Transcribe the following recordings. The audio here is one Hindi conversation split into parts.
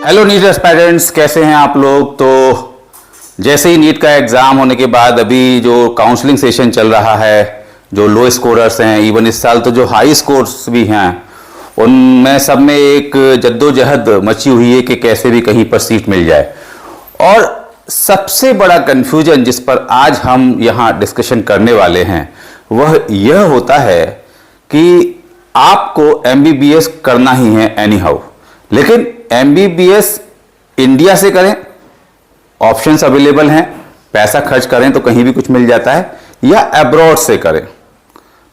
हेलो नीट एस्पायरेंट्स, कैसे हैं आप लोग। तो जैसे ही नीट का एग्ज़ाम होने के बाद अभी जो काउंसलिंग सेशन चल रहा है, जो लो स्कोरर्स हैं, इवन इस साल तो जो हाई स्कोर्स भी हैं, उनमें सब में एक जद्दोजहद मची हुई है कि कैसे भी कहीं पर सीट मिल जाए। और सबसे बड़ा कन्फ्यूजन जिस पर आज हम यहाँ डिस्कशन करने वाले हैं वह यह होता है कि आपको एमबीबीएस करना ही है एनी हाउ, लेकिन एमबीबीएस इंडिया से करें, ऑप्शंस अवेलेबल हैं, पैसा खर्च करें तो कहीं भी कुछ मिल जाता है, या अब्रॉड से करें।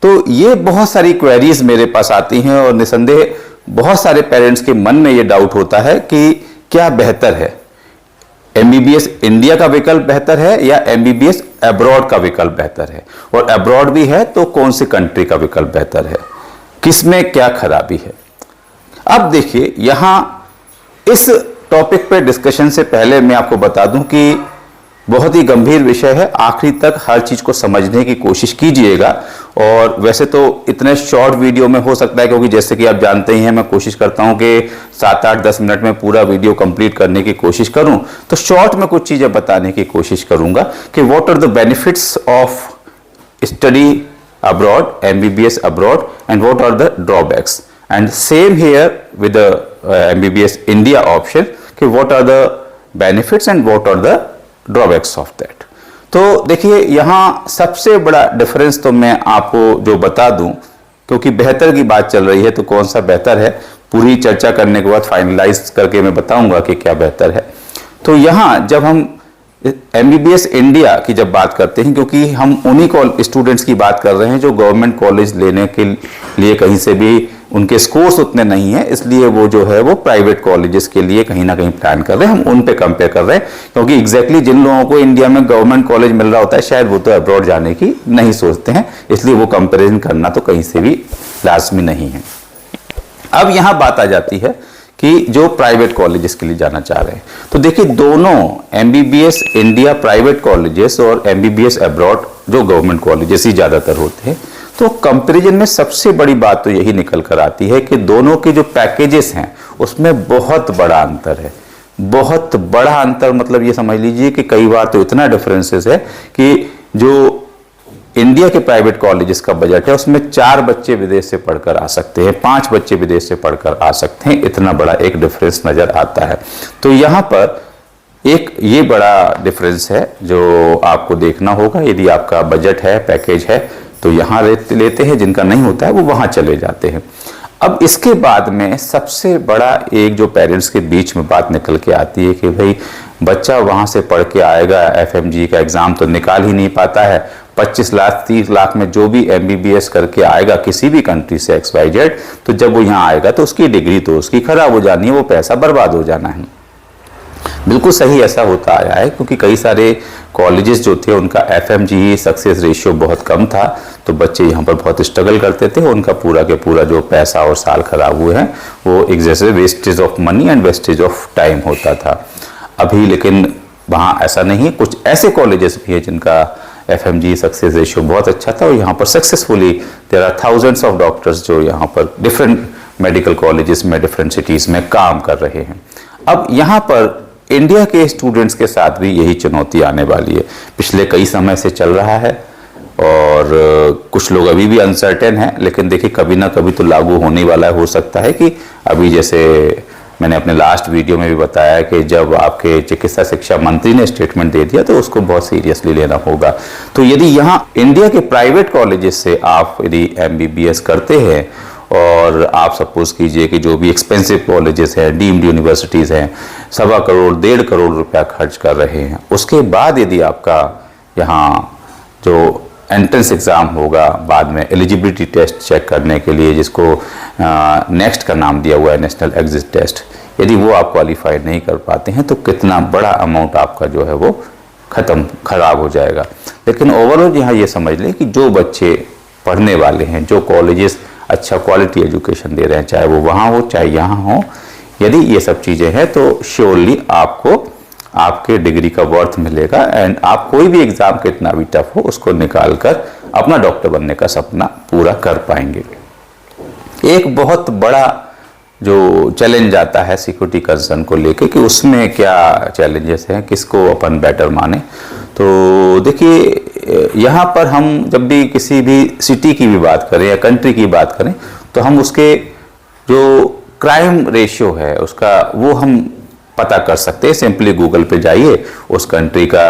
तो ये बहुत सारी क्वेरीज मेरे पास आती हैं और निसंदेह बहुत सारे पेरेंट्स के मन में ये डाउट होता है कि क्या बेहतर है, एमबीबीएस इंडिया का विकल्प बेहतर है या एमबीबीएस अब्रॉड का विकल्प बेहतर है, और अब्रॉड भी है तो कौन सी कंट्री का विकल्प बेहतर है, किसमें क्या खराबी है। अब देखिए, यहां इस टॉपिक पे डिस्कशन से पहले मैं आपको बता दूं कि बहुत ही गंभीर विषय है, आखिरी तक हर चीज को समझने की कोशिश कीजिएगा। और वैसे तो इतने शॉर्ट वीडियो में हो सकता है, क्योंकि जैसे कि आप जानते ही हैं मैं कोशिश करता हूं कि 7-8-10 मिनट में पूरा वीडियो कंप्लीट करने की कोशिश करूं, तो शॉर्ट में कुछ चीजें बताने की कोशिश करूंगा कि what are the benefits of study abroad, MBBS abroad, and what are the drawbacks. And same here with the MBBS India option, कि what are the benefits and what are the drawbacks of that. तो देखिए, यहाँ सबसे बड़ा डिफरेंस तो मैं आपको जो बता दूं, क्योंकि बेहतर की बात चल रही है तो कौन सा बेहतर है पूरी चर्चा करने के बाद फाइनलाइज करके मैं बताऊंगा कि क्या बेहतर है। तो यहाँ जब हम एमबीबीएस इंडिया की जब बात करते हैं, क्योंकि हम उन्हीं स्टूडेंट्स की बात कर रहे हैं जो गवर्नमेंट कॉलेज लेने के लिए कहीं से भी उनके स्कोर्स उतने नहीं है, इसलिए वो जो है वो प्राइवेट कॉलेजेस के लिए कहीं ना कहीं प्लान कर रहे हैं, हम उन पे कंपेयर कर रहे हैं। क्योंकि एग्जैक्टली जिन लोगों को इंडिया में गवर्नमेंट कॉलेज मिल रहा होता है, शायद वो तो अब्रॉड जाने की नहीं सोचते हैं, इसलिए वो कंपेरिजन करना तो कहीं से भी लाजमी नहीं है। अब यहाँ बात आ जाती है कि जो प्राइवेट कॉलेजेस के लिए जाना चाह रहे हैं, तो देखिए दोनों एमबीबीएस इंडिया प्राइवेट कॉलेजेस और एमबीबीएस अब्रॉड जो गवर्नमेंट कॉलेजेस ही ज्यादातर होते हैं, तो कंपैरिजन में सबसे बड़ी बात तो यही निकल कर आती है कि दोनों के जो पैकेजेस हैं उसमें बहुत बड़ा अंतर है। बहुत बड़ा अंतर मतलब ये समझ लीजिए कि कई बार तो इतना डिफरेंसेस है कि जो इंडिया के प्राइवेट कॉलेजेस का बजट है उसमें 4 बच्चे विदेश से पढ़कर आ सकते हैं, 5 बच्चे विदेश से पढ़कर आ सकते हैं, इतना बड़ा एक डिफरेंस नजर आता है। तो यहाँ पर एक ये बड़ा डिफरेंस है जो आपको देखना होगा। यदि आपका बजट है, पैकेज है, तो यहाँ लेते हैं, जिनका नहीं होता है वो वहाँ चले जाते हैं। अब इसके बाद में सबसे बड़ा एक जो पेरेंट्स के बीच में बात निकल के आती है कि भाई बच्चा वहाँ से पढ़ के आएगा, एफएमजी का एग्जाम तो निकाल ही नहीं पाता है, 25 लाख 30 लाख में जो भी एमबीबीएस करके आएगा किसी भी कंट्री से XYZ, तो जब वो यहाँ आएगा तो उसकी डिग्री तो उसकी खराब हो जानी है, वो पैसा बर्बाद हो जाना है। बिल्कुल सही ऐसा होता आया है, क्योंकि कई सारे कॉलेजेस जो थे उनका एफएमजी सक्सेस रेशियो बहुत कम था, तो बच्चे यहाँ पर बहुत स्ट्रगल करते थे, उनका पूरा के पूरा जो पैसा और साल खराब हुए हैं वो एक जैसे wastage of money and wastage of time होता था। अभी लेकिन वहाँ ऐसा नहीं है, कुछ ऐसे कॉलेजेस भी हैं जिनका एफएमजी सक्सेस रेशियो बहुत अच्छा था और यहाँ पर successfully there are thousands of doctors जो यहाँ पर डिफरेंट मेडिकल कॉलेजेस में डिफरेंट सिटीज में काम कर रहे हैं। अब यहाँ पर इंडिया के स्टूडेंट्स के साथ भी यही चुनौती आने वाली है, पिछले कई समय से चल रहा है और कुछ लोग अभी भी अनसर्टेन हैं, लेकिन देखिए कभी ना कभी तो लागू होने वाला है। हो सकता है कि अभी जैसे मैंने अपने लास्ट वीडियो में भी बताया कि जब आपके चिकित्सा शिक्षा मंत्री ने स्टेटमेंट दे दिया तो उसको बहुत सीरियसली लेना होगा। तो यदि यहाँ इंडिया के प्राइवेट कॉलेजेस से आप यदि एमबीबीएस करते हैं और आप सपोज कीजिए कि जो भी एक्सपेंसिव कॉलेजेस हैं, डीम्ड यूनिवर्सिटीज़ हैं, 1.25 करोड़ 1.5 करोड़ रुपया खर्च कर रहे हैं, उसके बाद यदि आपका यहाँ जो एंट्रेंस एग्ज़ाम होगा बाद में एलिजिबिलिटी टेस्ट चेक करने के लिए, जिसको नेक्स्ट का नाम दिया हुआ है, नेशनल एग्जिट टेस्ट, यदि वो आप क्वालिफाई नहीं कर पाते हैं तो कितना बड़ा अमाउंट आपका जो है वो खराब हो जाएगा। लेकिन ओवरऑल यहाँ ये समझ लें कि जो बच्चे पढ़ने वाले हैं, जो कॉलेजेस अच्छा क्वालिटी एजुकेशन दे रहे हैं, चाहे वो वहाँ हो चाहे यहाँ हो, यदि ये सब चीज़ें हैं तो श्योरली आपको आपके डिग्री का वर्थ मिलेगा एंड आप कोई भी एग्जाम कितना भी टफ हो उसको निकाल कर अपना डॉक्टर बनने का सपना पूरा कर पाएंगे। एक बहुत बड़ा जो चैलेंज आता है सिक्योरिटी कंसर्न को लेके कि उसमें क्या चैलेंजेस हैं, किसको अपन बेटर माने। तो देखिए यहाँ पर हम जब भी किसी भी सिटी की भी बात करें या कंट्री की बात करें तो हम उसके जो क्राइम रेशियो है उसका वो हम पता कर सकते हैं। सिंपली गूगल पे जाइए, उस कंट्री का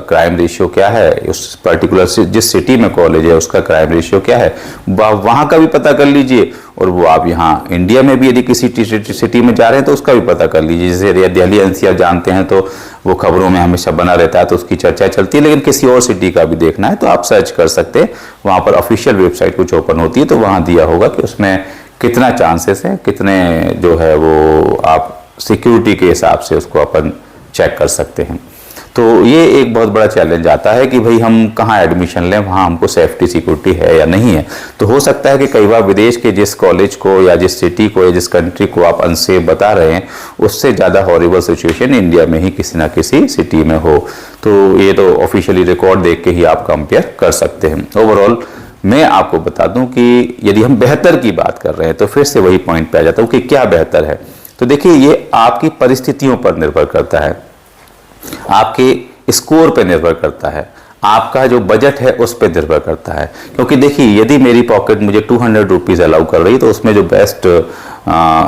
क्राइम रेशियो क्या है, उस पर्टिकुलर जिस सिटी में कॉलेज है उसका क्राइम रेशियो क्या है, वहाँ का भी पता कर लीजिए। और वो आप यहाँ इंडिया में भी यदि किसी सिटी में जा रहे हैं तो उसका भी पता कर लीजिए। जैसे दिल्ली एनसीआर जानते हैं तो वो खबरों में हमेशा बना रहता है तो उसकी चर्चा चलती है, लेकिन किसी और सिटी का भी देखना है तो आप सर्च कर सकते हैं। वहाँ पर ऑफिशियल वेबसाइट कुछ ओपन होती है तो वहाँ दिया होगा कि उसमें कितना चांसेस है, कितने जो है वो आप सिक्योरिटी के हिसाब से उसको अपन चेक कर सकते हैं। तो ये एक बहुत बड़ा चैलेंज आता है कि भाई हम कहाँ एडमिशन लें, वहाँ हमको सेफ्टी सिक्योरिटी है या नहीं है। तो हो सकता है कि कई बार विदेश के जिस कॉलेज को या जिस सिटी को या जिस कंट्री को आप अनसेफ बता रहे हैं उससे ज़्यादा हॉरिबल सिचुएशन इंडिया में ही किसी ना किसी सिटी में हो। तो ये तो ऑफिशियली रिकॉर्ड देख के ही आप कंपेयर कर सकते हैं। ओवरऑल मैं आपको बता दूं कि यदि हम बेहतर की बात कर रहे हैं तो फिर से वही पॉइंट पे आ जाता हूं कि क्या बेहतर है। तो देखिए ये आपकी परिस्थितियों पर निर्भर करता है, आपके स्कोर पर निर्भर करता है, आपका जो बजट है उस पर निर्भर करता है। क्योंकि देखिए यदि मेरी पॉकेट मुझे 200 रुपीज़ अलाउ कर रही है तो उसमें जो बेस्ट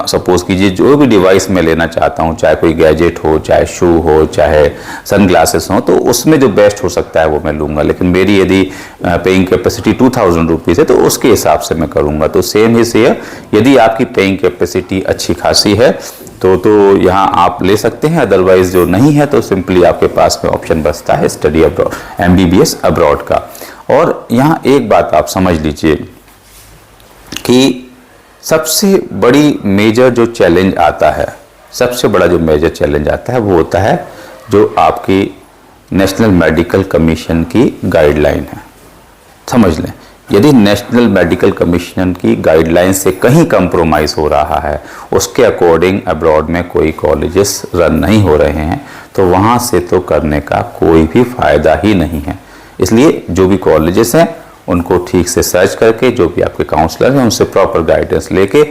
सपोज कीजिए जो भी डिवाइस मैं लेना चाहता हूँ, चाहे कोई गैजेट हो, चाहे शू हो, चाहे सनग्लासेस हो, तो उसमें जो बेस्ट हो सकता है वो मैं लूँगा। लेकिन मेरी यदि पेइंग कैपेसिटी 2000 रुपीज़ है तो उसके हिसाब से मैं करूँगा। तो सेम ही से यदि आपकी पेइंग कैपेसिटी अच्छी खासी है तो यहाँ आप ले सकते हैं, अदरवाइज जो नहीं है तो सिंपली आपके पास में ऑप्शन बचता है स्टडी अब्रॉड, MBBS अब्रॉड का। और यहाँ एक बात आप समझ लीजिए कि सबसे बड़ी मेजर जो चैलेंज आता है, सबसे बड़ा जो मेजर चैलेंज आता है वो होता है जो आपकी नेशनल मेडिकल कमीशन की गाइडलाइन है। समझ लें, यदि नेशनल मेडिकल कमीशन की गाइडलाइन से कहीं कंप्रोमाइज हो रहा है, उसके अकॉर्डिंग अब्रॉड में कोई कॉलेजेस रन नहीं हो रहे हैं, तो वहाँ से तो करने का कोई भी फायदा ही नहीं है। इसलिए जो भी कॉलेजेस हैं उनको ठीक से सर्च करके, जो भी आपके काउंसलर हैं उनसे प्रॉपर गाइडेंस लेके,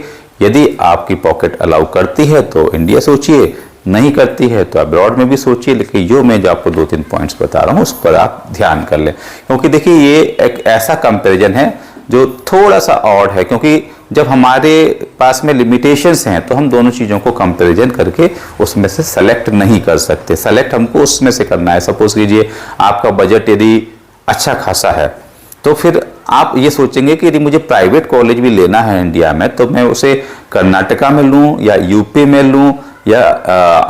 यदि आपकी पॉकेट अलाउ करती है तो इंडिया सोचिए, नहीं करती है तो अब्रॉड में भी सोचिए। लेकिन जो मैं जो आपको 2-3 पॉइंट्स बता रहा हूँ उस पर आप ध्यान कर लें, क्योंकि देखिए ये एक ऐसा कंपैरिजन है जो थोड़ा सा ऑड है। क्योंकि जब हमारे पास में लिमिटेशंस हैं तो हम दोनों चीज़ों को कंपैरिजन करके उसमें से सेलेक्ट नहीं कर सकते। सेलेक्ट हमको उसमें से करना है। सपोज कीजिए आपका बजट यदि अच्छा खासा है तो फिर आप ये सोचेंगे कि यदि मुझे प्राइवेट कॉलेज भी लेना है इंडिया में तो मैं उसे कर्नाटका में लूँ या यूपी में लूँ या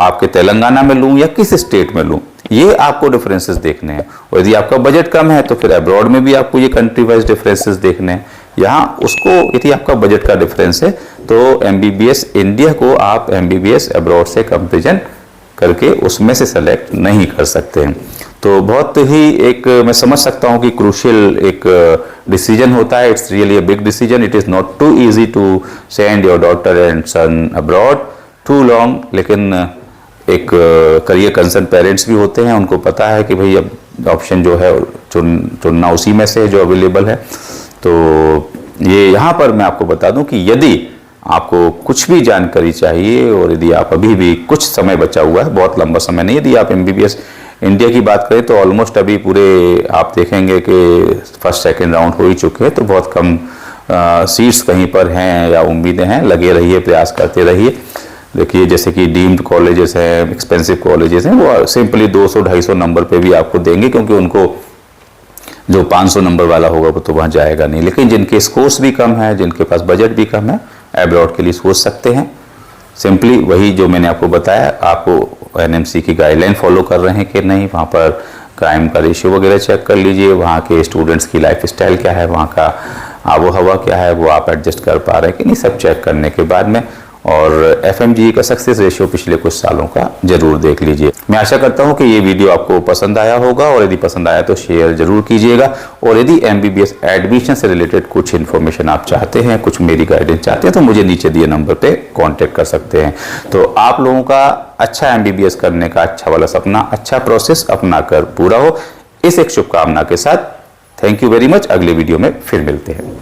आपके तेलंगाना में लूँ या किस स्टेट में लूँ, ये आपको डिफरेंसेस देखने हैं। और यदि आपका बजट कम है तो फिर अब्रॉड में भी आपको ये कंट्री वाइज डिफरेंसेस देखने हैं। यहाँ उसको यदि आपका बजट का डिफरेंस है तो MBBS इंडिया को आप MBBS अब्रॉड से कंपेरिजन करके उसमें से सेलेक्ट नहीं कर सकते हैं। तो बहुत ही एक मैं समझ सकता हूँ कि क्रूशियल एक डिसीजन होता है। It's really a big decision. It is not too easy to send your daughter and son abroad too long. लेकिन एक करियर कंसर्न पेरेंट्स भी होते हैं, उनको पता है कि भाई अब ऑप्शन जो है चुनना उसी में से जो अवेलेबल है। तो ये यहाँ पर मैं आपको बता दूं कि यदि आपको कुछ भी जानकारी चाहिए और यदि आप अभी भी कुछ समय बचा हुआ है, बहुत लंबा समय नहीं, यदि आप MBBS इंडिया की बात करें तो ऑलमोस्ट अभी पूरे आप देखेंगे कि फर्स्ट सेकंड राउंड हो ही चुके हैं, तो बहुत कम सीट्स कहीं पर हैं या उम्मीदें हैं। लगे रहिए, प्रयास करते रहिए। देखिए जैसे कि डीम्ड कॉलेजेस हैं, एक्सपेंसिव कॉलेजेस हैं, वो सिंपली 200-250 नंबर पे भी आपको देंगे, क्योंकि उनको जो 500 नंबर वाला होगा वो तो वहाँ जाएगा नहीं। लेकिन जिनके स्कोर्स भी कम है, जिनके पास बजट भी कम है, अब्रॉड के लिए सोच सकते हैं। सिंपली वही जो मैंने आपको बताया, आपको NMC की गाइडलाइन फॉलो कर रहे हैं कि नहीं, वहाँ पर क्राइम का रेशियो वगैरह चेक कर लीजिए, वहाँ के स्टूडेंट्स की लाइफ स्टाइल क्या है, वहाँ का आबो हवा क्या है, वो आप एडजस्ट कर पा रहे हैं कि नहीं, सब चेक करने के बाद में। और FMGE का सक्सेस रेशियो पिछले कुछ सालों का जरूर देख लीजिए। मैं आशा करता हूं कि ये वीडियो आपको पसंद आया होगा, और यदि पसंद आया तो शेयर जरूर कीजिएगा। और यदि MBBS एडमिशन से रिलेटेड कुछ इन्फॉर्मेशन आप चाहते हैं, कुछ मेरी गाइडेंस चाहते हैं, तो मुझे नीचे दिए नंबर पे कांटेक्ट कर सकते हैं। तो आप लोगों का अच्छा MBBS करने का अच्छा वाला सपना, अच्छा प्रोसेस अपना कर पूरा हो, इस एक शुभकामना के साथ थैंक यू वेरी मच। अगले वीडियो में फिर मिलते हैं।